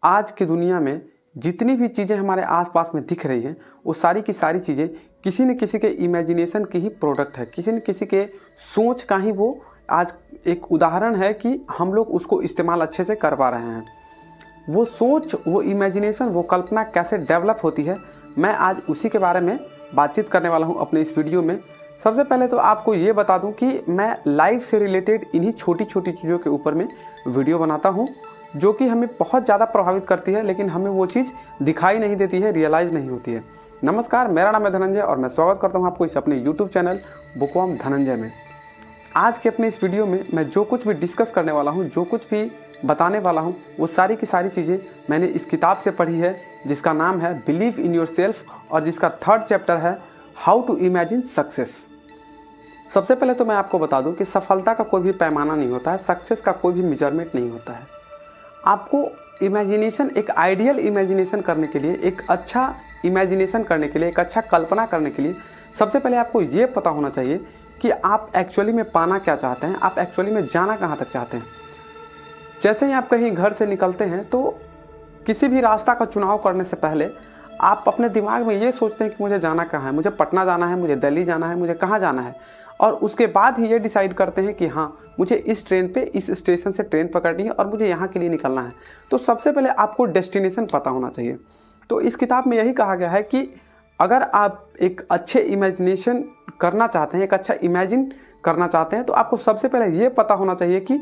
आज की दुनिया में जितनी भी चीज़ें हमारे आसपास में दिख रही हैं वो सारी की सारी चीज़ें किसी न किसी के इमेजिनेशन की ही प्रोडक्ट है, किसी न किसी के सोच का ही वो आज एक उदाहरण है कि हम लोग उसको इस्तेमाल अच्छे से कर पा रहे हैं। वो सोच, वो इमेजिनेशन, वो कल्पना कैसे डेवलप होती है, मैं आज उसी के बारे में बातचीत करने वाला हूँ अपने इस वीडियो में। सबसे पहले तो आपको ये बता दूँ कि मैं लाइफ से रिलेटेड इन्हीं छोटी छोटी चीज़ों के ऊपर में वीडियो बनाता हूँ जो कि हमें बहुत ज़्यादा प्रभावित करती है, लेकिन हमें वो चीज़ दिखाई नहीं देती है, रियलाइज़ नहीं होती है। नमस्कार, मेरा नाम है धनंजय और मैं स्वागत करता हूँ आपको इस अपने यूट्यूब चैनल बुकवर्म धनंजय में। आज के अपने इस वीडियो में मैं जो कुछ भी डिस्कस करने वाला हूँ, जो कुछ भी बताने वाला हूँ, वो सारी की सारी चीज़ें मैंने इस किताब से पढ़ी है जिसका नाम है बिलीव इन योर सेल्फ और जिसका 3rd चैप्टर है हाउ टू इमेजिन सक्सेस। सबसे पहले तो मैं आपको बता दूं कि सफलता का कोई भी पैमाना नहीं होता है, सक्सेस का कोई भी मेजरमेंट नहीं होता है। आपको इमेजिनेशन, एक आइडियल इमेजिनेशन करने के लिए, एक अच्छा इमेजिनेशन करने के लिए, एक अच्छा कल्पना करने के लिए सबसे पहले आपको ये पता होना चाहिए कि आप एक्चुअली में पाना क्या चाहते हैं, आप एक्चुअली में जाना कहाँ तक चाहते हैं। जैसे ही आप कहीं घर से निकलते हैं तो किसी भी रास्ता का चुनाव करने से पहले आप अपने दिमाग में ये सोचते हैं कि मुझे जाना कहाँ है, मुझे पटना जाना है, मुझे दिल्ली जाना है, मुझे कहाँ जाना है, और उसके बाद ही ये डिसाइड करते हैं कि हाँ, मुझे इस ट्रेन पे, इस स्टेशन से ट्रेन पकड़नी है और मुझे यहाँ के लिए निकलना है। तो सबसे पहले आपको डेस्टिनेशन पता होना चाहिए। तो इस किताब में यही कहा गया है कि अगर आप एक अच्छे इमेजिनेशन करना चाहते हैं, एक अच्छा इमेजिन करना चाहते हैं, तो आपको सबसे पहले ये पता होना चाहिए कि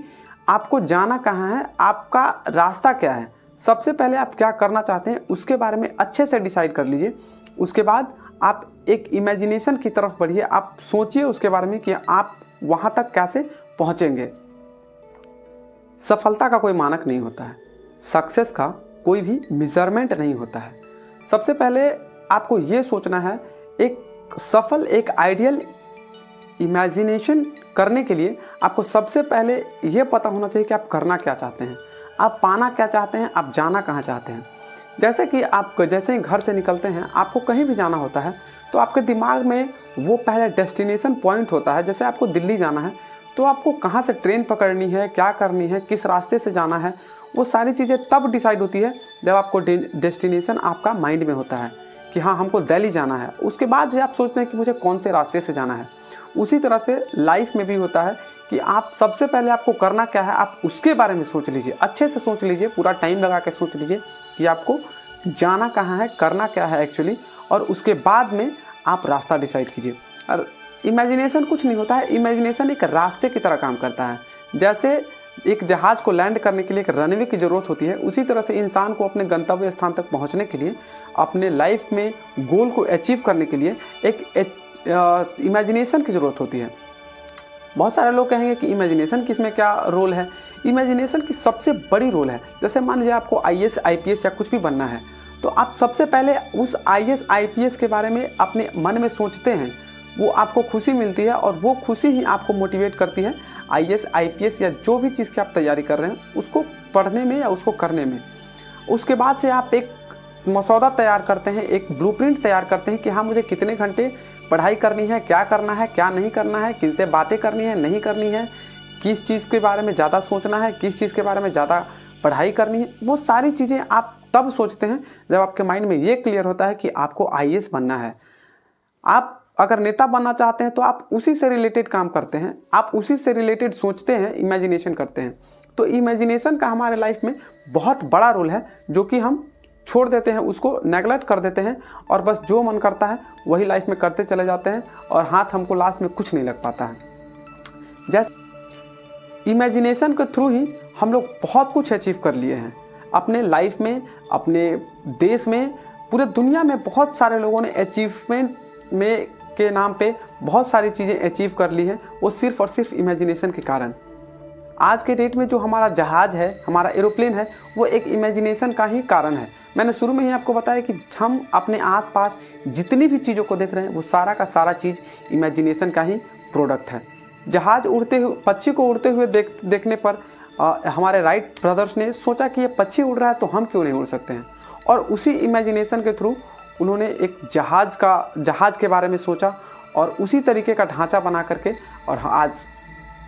आपको जाना कहाँ है, आपका रास्ता क्या है। सबसे पहले आप क्या करना चाहते हैं उसके बारे में अच्छे से डिसाइड कर लीजिए। उसके बाद आप एक इमेजिनेशन की तरफ बढ़िए, आप सोचिए उसके बारे में कि आप वहाँ तक कैसे पहुँचेंगे। सफलता का कोई मानक नहीं होता है, सक्सेस का कोई भी मेजरमेंट नहीं होता है। सबसे पहले आपको ये सोचना है, एक सफल, एक आइडियल इमेजिनेशन करने के लिए आपको सबसे पहले ये पता होना चाहिए कि आप करना क्या चाहते हैं, आप पाना क्या चाहते हैं, आप जाना कहाँ चाहते हैं। जैसे कि आप जैसे ही घर से निकलते हैं, आपको कहीं भी जाना होता है तो आपके दिमाग में वो पहले डेस्टिनेशन पॉइंट होता है। जैसे आपको दिल्ली जाना है तो आपको कहाँ से ट्रेन पकड़नी है, क्या करनी है, किस रास्ते से जाना है, वो सारी चीज़ें तब डिसाइड होती है जब आपको डेस्टिनेशन आपका माइंड में होता है कि हाँ, हमको दिल्ली जाना है। उसके बाद से आप सोचते हैं कि मुझे कौन से रास्ते से जाना है। उसी तरह से लाइफ में भी होता है कि आप सबसे पहले आपको करना क्या है, आप उसके बारे में सोच लीजिए, अच्छे से सोच लीजिए, पूरा टाइम लगा के सोच लीजिए कि आपको जाना कहाँ है, करना क्या है एक्चुअली, और उसके बाद में आप रास्ता डिसाइड कीजिए। और इमेजिनेशन कुछ नहीं होता है, इमेजिनेशन एक रास्ते की तरह काम करता है। जैसे एक जहाज़ को लैंड करने के लिए एक रनवे की ज़रूरत होती है, उसी तरह से इंसान को अपने गंतव्य स्थान तक पहुंचने के लिए, अपने लाइफ में गोल को अचीव करने के लिए एक इमेजिनेशन की ज़रूरत होती है। बहुत सारे लोग कहेंगे कि इमेजिनेशन की इसमें क्या रोल है। इमेजिनेशन की सबसे बड़ी रोल है, जैसे मान लीजिए आपको IAS IPS या कुछ भी बनना है, तो आप सबसे पहले उस IAS IPS के बारे में अपने मन में सोचते हैं, वो आपको खुशी मिलती है और वो खुशी ही आपको मोटिवेट करती है IAS IPS या जो भी चीज़ की आप तैयारी कर रहे हैं उसको पढ़ने में या उसको करने में। उसके बाद से आप एक मसौदा तैयार करते हैं, एक ब्लूप्रिंट तैयार करते हैं कि हाँ, मुझे कितने घंटे पढ़ाई करनी है, क्या करना है, क्या नहीं करना है, किन से बातें करनी है, नहीं करनी है, किस चीज़ के बारे में ज़्यादा सोचना है, किस चीज़ के बारे में ज़्यादा पढ़ाई करनी है। वो सारी चीज़ें आप तब सोचते हैं जब आपके माइंड में ये क्लियर होता है कि आपको IAS बनना है। आप अगर नेता बनना चाहते हैं तो आप उसी से रिलेटेड काम करते हैं, आप उसी से रिलेटेड सोचते हैं, इमेजिनेशन करते हैं। तो इमेजिनेशन का हमारे लाइफ में बहुत बड़ा रोल है जो कि हम छोड़ देते हैं, उसको नेगलेक्ट कर देते हैं और बस जो मन करता है वही लाइफ में करते चले जाते हैं और हाथ हमको लास्ट में कुछ नहीं लग पाता है। जैसे इमेजिनेशन के थ्रू ही हम लोग बहुत कुछ अचीव कर लिए हैं अपने लाइफ में, अपने देश में, पूरे दुनिया में। बहुत सारे लोगों ने अचीवमेंट में के नाम पे बहुत सारी चीज़ें अचीव कर ली हैं, वो सिर्फ और सिर्फ इमेजिनेशन के कारण। आज के डेट में जो हमारा जहाज़ है, हमारा एरोप्लेन है, वो एक इमेजिनेशन का ही कारण है। मैंने शुरू में ही आपको बताया कि हम अपने आसपास जितनी भी चीज़ों को देख रहे हैं वो सारा का सारा चीज़ इमेजिनेशन का ही प्रोडक्ट है। जहाज़ उड़ते हुए, पक्षी को उड़ते हुए देखने पर हमारे राइट ब्रदर्स ने सोचा कि ये पक्षी उड़ रहा है तो हम क्यों नहीं उड़ सकते हैं, और उसी इमेजिनेशन के थ्रू उन्होंने एक जहाज़ के बारे में सोचा और उसी तरीके का ढांचा बना करके, और आज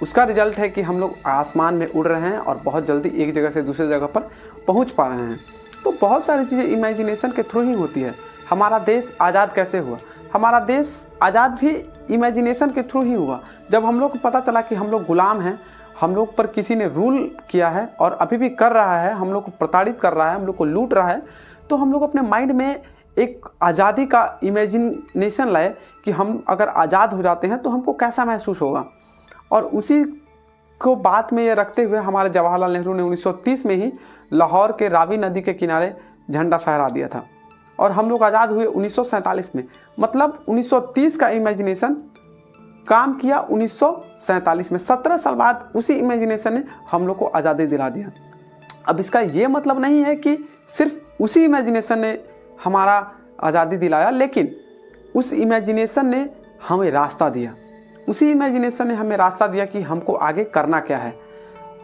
उसका रिजल्ट है कि हम लोग आसमान में उड़ रहे हैं और बहुत जल्दी एक जगह से दूसरी जगह पर पहुंच पा रहे हैं। तो बहुत सारी चीज़ें इमेजिनेशन के थ्रू ही होती है। हमारा देश आज़ाद कैसे हुआ? हमारा देश आज़ाद भी इमेजिनेशन के थ्रू ही हुआ। जब हम लोग को पता चला कि हम लोग गुलाम हैं, हम लोग पर किसी ने रूल किया है और अभी भी कर रहा है, हम लोग को प्रताड़ित कर रहा है, हम लोग को लूट रहा है, तो हम लोग अपने माइंड में एक आज़ादी का इमेजिनेशन लाए कि हम अगर आज़ाद हो जाते हैं तो हमको कैसा महसूस होगा। और उसी को बात में ये रखते हुए हमारे जवाहरलाल नेहरू ने 1930 में ही लाहौर के रावी नदी के किनारे झंडा फहरा दिया था और हम लोग आज़ाद हुए 1947 में। मतलब 1930 का इमेजिनेशन काम किया 1947 में। 17 साल बाद उसी इमेजिनेशन ने हम लोग को आज़ादी दिला दिया। अब इसका ये मतलब नहीं है कि सिर्फ उसी इमेजिनेशन ने हमारा आज़ादी दिलाया, लेकिन उस इमेजिनेशन ने हमें रास्ता दिया। उसी इमेजिनेशन ने हमें रास्ता दिया कि हमको आगे करना क्या है।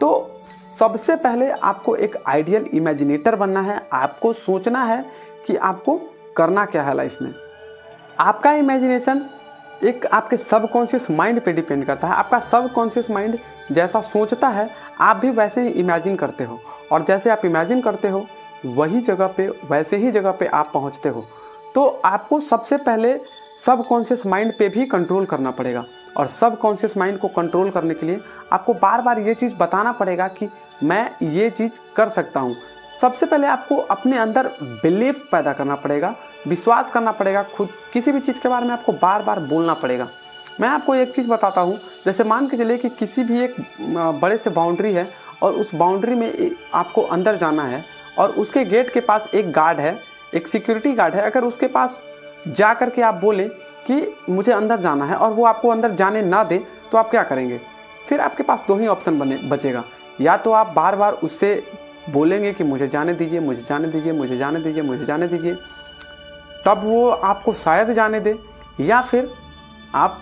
तो सबसे पहले आपको एक आइडियल इमेजिनेटर बनना है। आपको सोचना है कि आपको करना क्या है लाइफ में। आपका इमेजिनेशन एक आपके सबकॉन्शियस माइंड पे डिपेंड करता है। आपका सबकॉन्शियस माइंड जैसा सोचता है आप भी वैसे ही इमेजिन करते हो, और जैसे आप इमेजिन करते हो वही जगह पे, वैसे ही जगह पे आप पहुंचते हो। तो आपको सबसे पहले सबकॉन्शियस माइंड पे भी कंट्रोल करना पड़ेगा, और सबकॉन्शियस माइंड को कंट्रोल करने के लिए आपको बार बार ये चीज़ बताना पड़ेगा कि मैं ये चीज़ कर सकता हूँ। सबसे पहले आपको अपने अंदर बिलीफ पैदा करना पड़ेगा, विश्वास करना पड़ेगा। खुद किसी भी चीज़ के बारे में आपको बार बार बोलना पड़ेगा। मैं आपको एक चीज़ बताता हूँ, जैसे मान के चलिए कि किसी भी एक बड़े से बाउंड्री है और उस बाउंड्री में आपको अंदर जाना है और उसके गेट के पास एक गार्ड है, एक सिक्योरिटी गार्ड है। अगर उसके पास जा कर के आप बोलें कि मुझे अंदर जाना है और वो आपको अंदर जाने ना दे तो आप क्या करेंगे? फिर आपके पास दो ही ऑप्शन बचेगा। या तो आप बार बार उससे बोलेंगे कि मुझे जाने दीजिए, मुझे जाने दीजिए, मुझे जाने दीजिए, मुझे जाने दीजिए, तब वो आपको शायद जाने दे, या फिर आप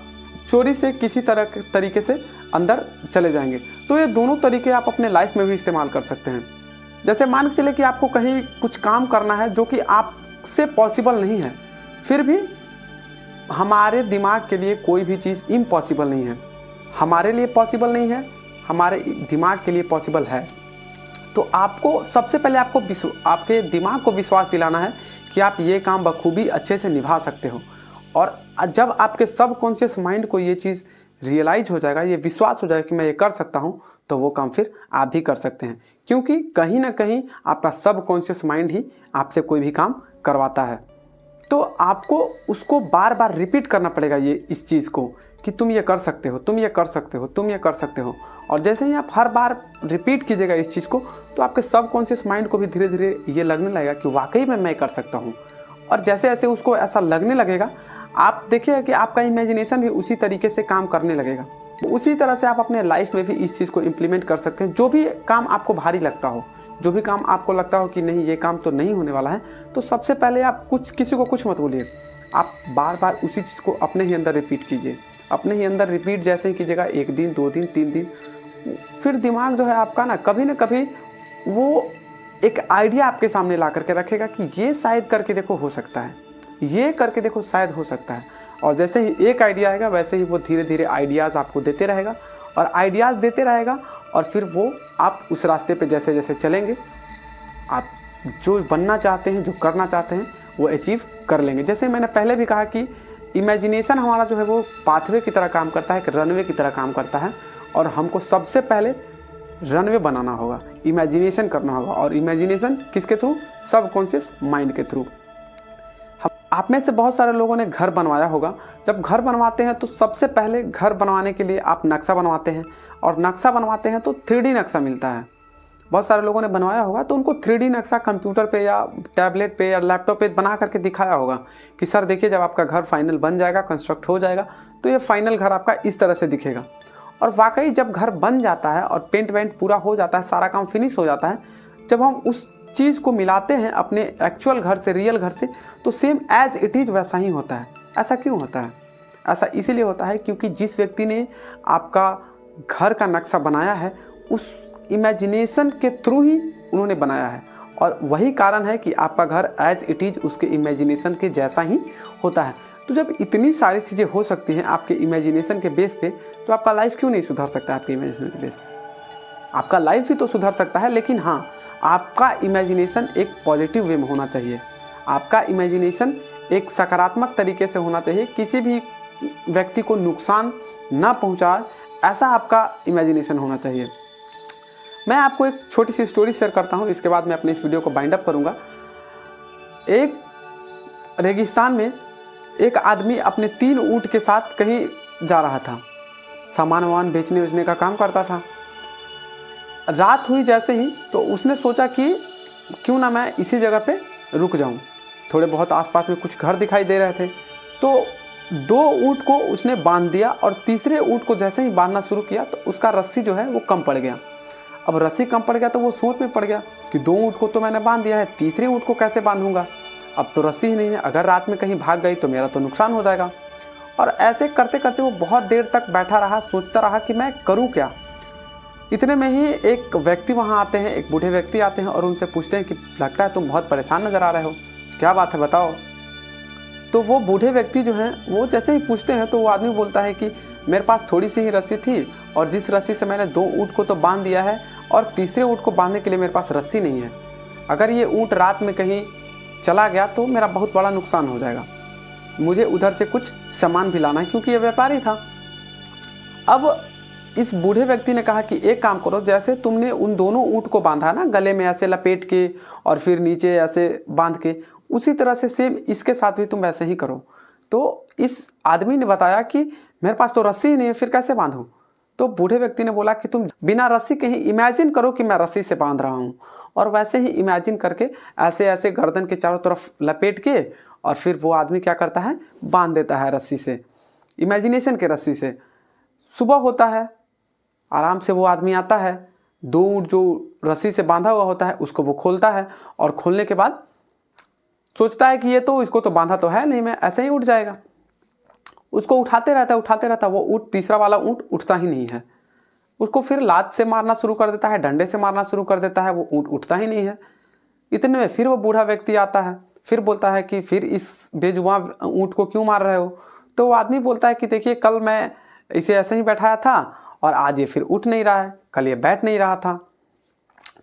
चोरी से किसी तरीके से अंदर चले जाएंगे। तो ये दोनों तरीके आप अपने लाइफ में भी इस्तेमाल कर सकते हैं। जैसे मान के चले कि आपको कहीं कुछ काम करना है जो कि आपसे पॉसिबल नहीं है, फिर भी हमारे दिमाग के लिए कोई भी चीज़ इम्पॉसिबल नहीं है। हमारे लिए पॉसिबल नहीं है, हमारे दिमाग के लिए पॉसिबल है। तो आपको सबसे पहले आपके दिमाग को विश्वास दिलाना है कि आप ये काम बखूबी अच्छे से निभा सकते हो। और जब आपके सबकॉन्शियस माइंड को ये चीज़ रियलाइज हो जाएगा, ये विश्वास हो जाएगा कि मैं ये कर सकता हूँ, तो वो काम फिर आप भी कर सकते हैं। क्योंकि कहीं ना कहीं आपका सबकॉन्शियस माइंड ही आपसे कोई भी काम करवाता है। तो आपको उसको बार बार रिपीट करना पड़ेगा इस चीज़ को कि तुम ये कर सकते हो, तुम ये कर सकते हो, तुम ये कर सकते हो। और जैसे ही आप हर बार रिपीट कीजिएगा इस चीज़ को, तो आपके सबकॉन्शियस माइंड को भी धीरे धीरे ये लगने लगेगा कि वाकई में मैं कर सकता हूँ। और जैसे जैसे उसको ऐसा लगने लगेगा, आप देखिए कि आपका इमेजिनेशन भी उसी तरीके से काम करने लगेगा। उसी तरह से आप अपने लाइफ में भी इस चीज़ को इम्प्लीमेंट कर सकते हैं। जो भी काम आपको भारी लगता हो, जो भी काम आपको लगता हो कि नहीं ये काम तो नहीं होने वाला है, तो सबसे पहले आप किसी को कुछ मत बोलिए। आप बार बार उसी चीज़ को अपने ही अंदर रिपीट कीजिए। अपने ही अंदर रिपीट जैसे ही कीजिएगा, 1 दिन, 2 दिन, 3 दिन, फिर दिमाग जो है आपका ना कभी वो एक आइडिया आपके सामने ला करके रखेगा कि ये शायद करके देखो हो सकता है, ये करके देखो शायद हो सकता है। और जैसे ही एक आइडिया आएगा वैसे ही वो धीरे धीरे आइडियाज़ आपको देते रहेगा और आइडियाज़ देते रहेगा, और फिर वो आप उस रास्ते पे जैसे जैसे चलेंगे, आप जो बनना चाहते हैं, जो करना चाहते हैं, वो अचीव कर लेंगे। जैसे मैंने पहले भी कहा कि इमेजिनेशन हमारा जो है वो पाथवे की तरह काम करता है, एक रनवे की तरह काम करता है, और हमको सबसे पहले रनवे बनाना होगा, इमेजिनेशन करना होगा। और इमेजिनेशन किसके थ्रू? सबकॉन्शियस माइंड के थ्रू। आप में से बहुत सारे लोगों ने घर बनवाया होगा। जब घर बनवाते हैं तो सबसे पहले घर बनवाने के लिए आप नक्शा बनवाते हैं, और नक्शा बनवाते हैं तो 3D नक्शा मिलता है। बहुत सारे लोगों ने बनवाया होगा तो उनको 3D नक्शा कंप्यूटर पे या टैबलेट पे या लैपटॉप पे बना करके दिखाया होगा कि सर देखिए, जब आपका घर फाइनल बन जाएगा, कंस्ट्रक्ट हो जाएगा, तो ये फाइनल घर आपका इस तरह से दिखेगा। और वाकई जब घर बन जाता है और पेंट वेंट पूरा हो जाता है, सारा काम फिनिश हो जाता है, जब हम उस चीज़ को मिलाते हैं अपने एक्चुअल घर से, रियल घर से, तो सेम एज इट इज़ वैसा ही होता है। ऐसा क्यों होता है? ऐसा इसीलिए होता है क्योंकि जिस व्यक्ति ने आपका घर का नक्शा बनाया है, उस इमेजिनेशन के थ्रू ही उन्होंने बनाया है, और वही कारण है कि आपका घर एज इट इज़ उसके इमेजिनेशन के जैसा ही होता है। तो जब इतनी सारी चीज़ें हो सकती हैं आपके इमेजिनेशन के बेस पे, तो आपका लाइफ क्यों नहीं सुधर सकता आपके इमेजिनेशन के बेस पे? आपका लाइफ भी तो सुधर सकता है, लेकिन हाँ, आपका इमेजिनेशन एक पॉजिटिव वे में होना चाहिए। आपका इमेजिनेशन एक सकारात्मक तरीके से होना चाहिए, किसी भी व्यक्ति को नुकसान ना पहुंचाए, ऐसा आपका इमेजिनेशन होना चाहिए। मैं आपको एक छोटी सी स्टोरी शेयर करता हूं, इसके बाद मैं अपने इस वीडियो को बाइंड अप करूंगा। एक रेगिस्तान में एक आदमी अपने 3 ऊंट के साथ कहीं जा रहा था, सामान वामान बेचने उचने का काम करता था। रात हुई जैसे ही तो उसने सोचा कि क्यों ना मैं इसी जगह पे रुक जाऊं। थोड़े बहुत आसपास में कुछ घर दिखाई दे रहे थे, तो 2 ऊंट को उसने बांध दिया और तीसरे ऊंट को जैसे ही बांधना शुरू किया तो उसका रस्सी जो है वो कम पड़ गया। अब रस्सी कम पड़ गया तो वो सोच में पड़ गया कि 2 ऊंट को तो मैंने बांध दिया है, तीसरे ऊंट को कैसे बांधूंगा, अब तो रस्सी ही नहीं है, अगर रात में कहीं भाग गई तो मेरा तो नुकसान हो जाएगा। और ऐसे करते करते वो बहुत देर तक बैठा रहा, सोचता रहा कि मैं करूं क्या। इतने में ही एक व्यक्ति वहां आते हैं, एक बूढ़े व्यक्ति आते हैं और उनसे पूछते हैं कि लगता है तुम बहुत परेशान नज़र आ रहे हो, क्या बात है बताओ। तो वो बूढ़े व्यक्ति जो हैं वो जैसे ही पूछते हैं तो वो आदमी बोलता है कि मेरे पास थोड़ी सी ही रस्सी थी और जिस रस्सी से मैंने 2 ऊँट को तो बांध दिया है और तीसरे ऊँट को बांधने के लिए मेरे पास रस्सी नहीं है। अगर ये ऊँट रात में कहीं चला गया तो मेरा बहुत बड़ा नुकसान हो जाएगा, मुझे उधर से कुछ सामान भी लाना है, क्योंकि ये व्यापारी था। अब इस बूढ़े व्यक्ति ने कहा कि एक काम करो, जैसे तुमने उन दोनों ऊँट को बांधा ना, गले में ऐसे लपेट के और फिर नीचे ऐसे बांध के, उसी तरह से सेम इसके साथ भी तुम ऐसे ही करो। तो इस आदमी ने बताया कि मेरे पास तो रस्सी ही नहीं है, फिर कैसे बांधूं। तो बूढ़े व्यक्ति ने बोला कि तुम बिना रस्सी के ही इमेजिन करो कि मैं रस्सी से बांध रहा हूँ, और वैसे ही इमेजिन करके ऐसे ऐसे गर्दन के चारों तरफ लपेट के और फिर वो आदमी क्या करता है, बांध देता है रस्सी से, इमेजिनेशन के रस्सी से। सुबह होता है, आराम से वो आदमी आता है, 2 ऊँट जो रस्सी से बांधा हुआ होता है उसको वो खोलता है, और खोलने के बाद सोचता है कि ये तो इसको तो बांधा तो है नहीं, मैं ऐसे ही उठ जाएगा। उसको उठाते रहता, वो ऊँट, तीसरा वाला ऊँट उठता ही नहीं है। उसको फिर लात से मारना शुरू कर देता है, डंडे से मारना शुरू कर देता है, वो ऊँट उठता ही नहीं है। इतने में फिर वो बूढ़ा व्यक्ति आता है, फिर बोलता है कि फिर इस बेजुबान ऊँट को क्यों मार रहे हो। तो वो आदमी बोलता है कि देखिए, कल मैं इसे ऐसे ही बैठाया था और आज ये फिर उठ नहीं रहा है, कल ये बैठ नहीं रहा था।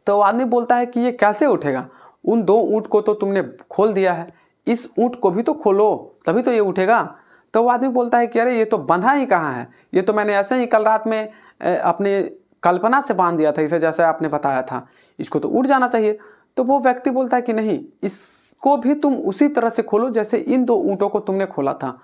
तो वो आदमी बोलता है कि ये कैसे उठेगा, उन 2 ऊँट को तो तुमने खोल दिया है, इस ऊँट को भी तो खोलो तभी तो ये उठेगा। तो वो आदमी बोलता है कि अरे ये तो बंधा ही कहाँ है, ये तो मैंने ऐसे ही कल रात में अपने कल्पना से बांध दिया था, इसे जैसे आपने बताया था, इसको तो उड़ जाना चाहिए। तो वो व्यक्ति बोलता है कि नहीं, इसको भी तुम उसी तरह से खोलो जैसे इन 2 ऊँटों को तुमने खोला था।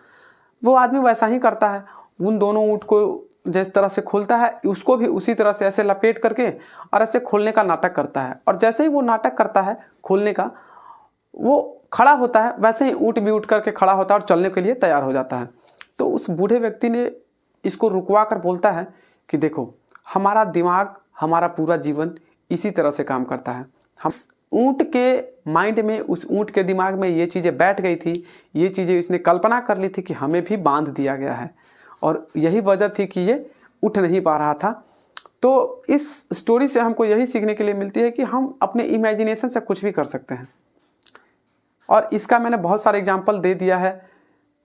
वो आदमी वैसा ही करता है, उन दोनों ऊँट को जिस तरह से खोलता है उसको भी उसी तरह से ऐसे लपेट करके और ऐसे खोलने का नाटक करता है। और जैसे ही वो नाटक करता है खोलने का, वो खड़ा होता है, वैसे ही ऊँट भी उठ करके खड़ा होता है और चलने के लिए तैयार हो जाता है। तो उस बूढ़े व्यक्ति ने इसको रुकवा कर बोलता है कि देखो, हमारा दिमाग, हमारा पूरा जीवन इसी तरह से काम करता है। हम ऊँट के माइंड में, उस ऊँट के दिमाग में ये चीज़ें बैठ गई थी, ये चीज़ें इसने कल्पना कर ली थी कि हमें भी बांध दिया गया है, और यही वजह थी कि ये उठ नहीं पा रहा था। तो इस स्टोरी से हमको यही सीखने के लिए मिलती है कि हम अपने इमेजिनेशन से कुछ भी कर सकते हैं, और इसका मैंने बहुत सारे एग्जाम्पल दे दिया है।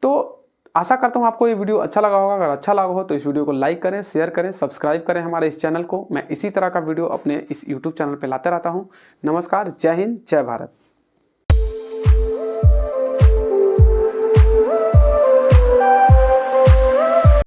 तो आशा करता हूँ आपको ये वीडियो अच्छा लगा होगा। अगर अच्छा लगा हो तो इस वीडियो को लाइक करें, शेयर करें, सब्सक्राइब करें हमारे इस चैनल को। मैं इसी तरह का वीडियो अपने इस यूट्यूब चैनल पर लाते रहता हूँ। नमस्कार, जय हिंद, जय भारत।